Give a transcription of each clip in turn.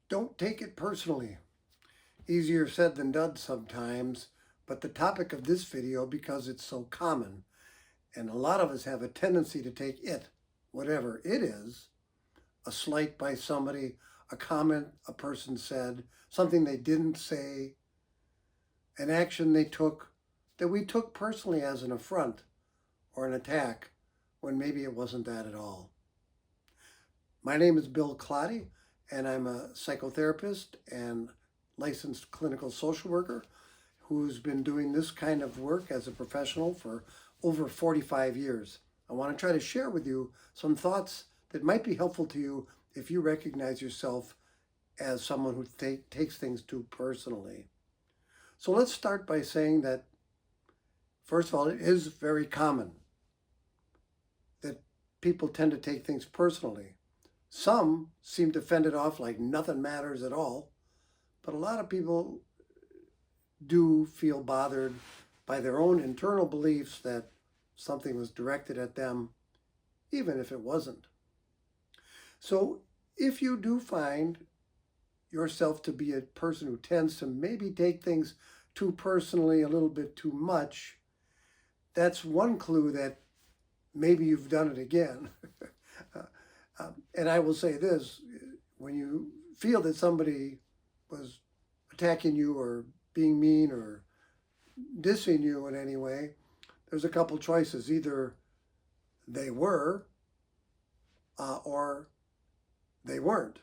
Don't take it personally. Easier said than done sometimes, but the topic of this video, because it's so common, and a lot of us have a tendency to take it, whatever it is, a slight by somebody, a comment a person said, something they didn't say, an action they took that we took personally as an affront or an attack when maybe it wasn't that at all. My name is Bill Clotty, and I'm a psychotherapist and licensed clinical social worker who's been doing this kind of work as a professional for over 45 years. I want to try to share with you some thoughts that might be helpful to you if you recognize yourself as someone who takes things too personally. So let's start by saying that, first of all, it is very common that people tend to take things personally. Some seem to fend it off like nothing matters at all, but a lot of people do feel bothered by their own internal beliefs that something was directed at them, even if it wasn't. So if you do find yourself to be a person who tends to maybe take things too personally, a little bit too much, that's one clue that maybe you've done it again. And I will say this, when you feel that somebody was attacking you or being mean or dissing you in any way, there's a couple choices. Either they were or they weren't,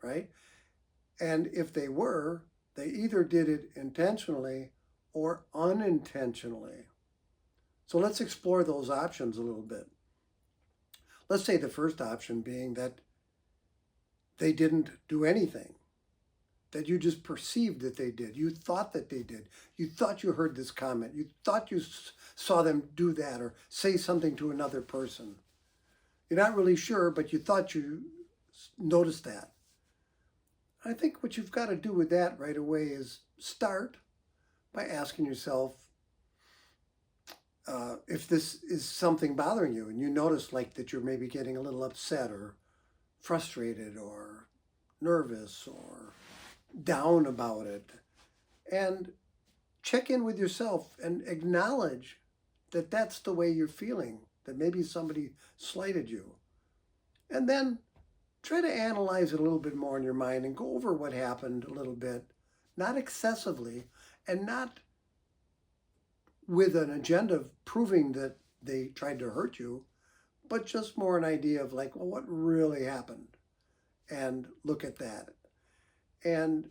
right? And if they were, they either did it intentionally or unintentionally. So let's explore those options a little bit. Let's say the first option being that they didn't do anything, that you just perceived that they did. You thought that they did. You thought you heard this comment. You thought you saw them do that or say something to another person. You're not really sure, but you thought you noticed that. I think what you've got to do with that right away is start by asking yourself, if this is something bothering you and you notice like that you're maybe getting a little upset or frustrated or nervous or down about it, and check in with yourself and acknowledge that that's the way you're feeling, that maybe somebody slighted you. And then try to analyze it a little bit more in your mind and go over what happened a little bit, not excessively, and not with an agenda of proving that they tried to hurt you, but just more an idea of like, well, what really happened? And look at that. And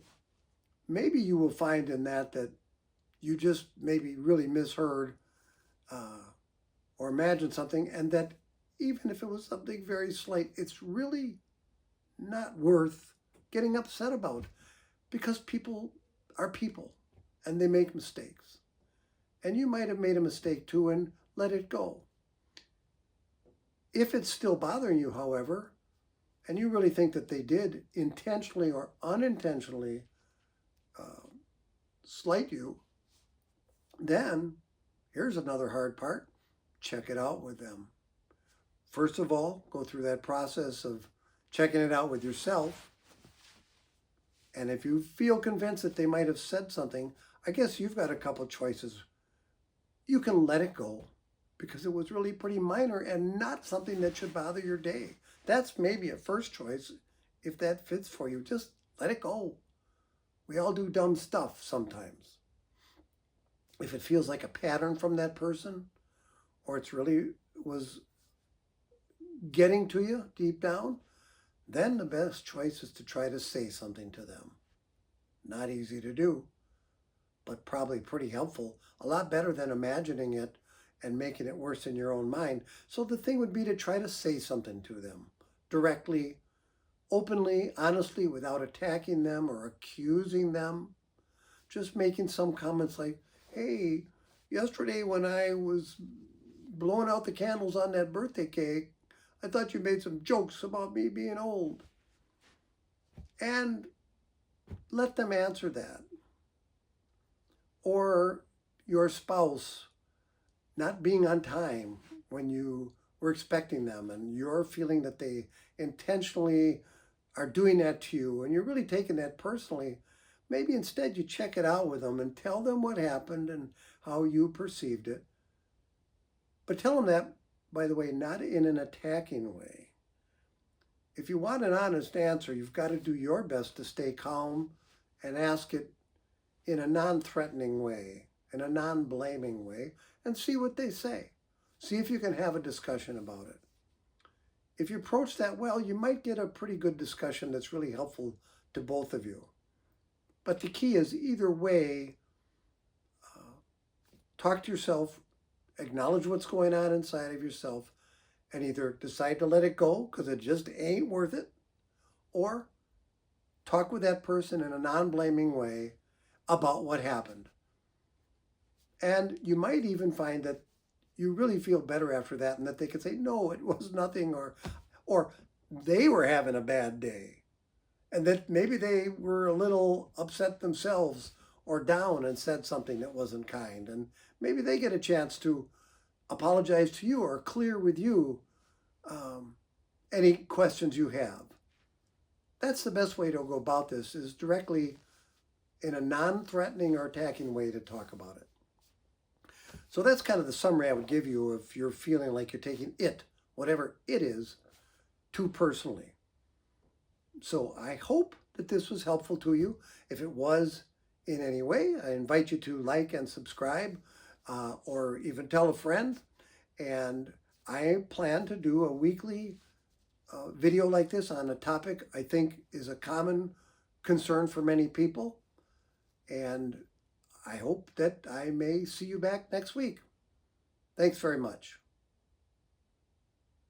maybe you will find in that you just maybe really misheard or imagined something, and that even if it was something very slight, it's really not worth getting upset about, because people are people and they make mistakes. And you might have made a mistake too, and let it go. If it's still bothering you, however, and you really think that they did intentionally or unintentionally slight you, then here's another hard part. Check it out with them. First of all, go through that process of checking it out with yourself. And if you feel convinced that they might have said something, I guess you've got a couple choices. You can let it go because it was really pretty minor and not something that should bother your day. That's maybe a first choice if that fits for you. Just let it go. We all do dumb stuff sometimes. If it feels like a pattern from that person, or it's really was getting to you deep down, then the best choice is to try to say something to them. Not easy to do, but probably pretty helpful. A lot better than imagining it and making it worse in your own mind. So the thing would be to try to say something to them directly, openly, honestly, without attacking them or accusing them. Just making some comments like, hey, yesterday when I was blowing out the candles on that birthday cake, I thought you made some jokes about me being old. And let them answer that. Or your spouse not being on time when you were expecting them and you're feeling that they intentionally are doing that to you and you're really taking that personally, maybe instead you check it out with them and tell them what happened and how you perceived it. But tell them that, by the way, not in an attacking way. If you want an honest answer, you've got to do your best to stay calm and ask it in a non-threatening way, in a non-blaming way, and see what they say. See if you can have a discussion about it. If you approach that well, you might get a pretty good discussion that's really helpful to both of you. But the key is either way, talk to yourself, acknowledge what's going on inside of yourself, and either decide to let it go because it just ain't worth it, or talk with that person in a non-blaming way about what happened. And you might even find that you really feel better after that and that they can say, no, it was nothing, or they were having a bad day. And that maybe they were a little upset themselves or down and said something that wasn't kind. And maybe they get a chance to apologize to you or clear with you any questions you have. That's the best way to go about this, is directly in a non-threatening or attacking way to talk about it. So that's kind of the summary I would give you if you're feeling like you're taking it, whatever it is, too personally. So I hope that this was helpful to you. If it was in any way, I invite you to like and subscribe or even tell a friend. And I plan to do a weekly video like this on a topic I think is a common concern for many people. And I hope that I may see you back next week. Thanks very much.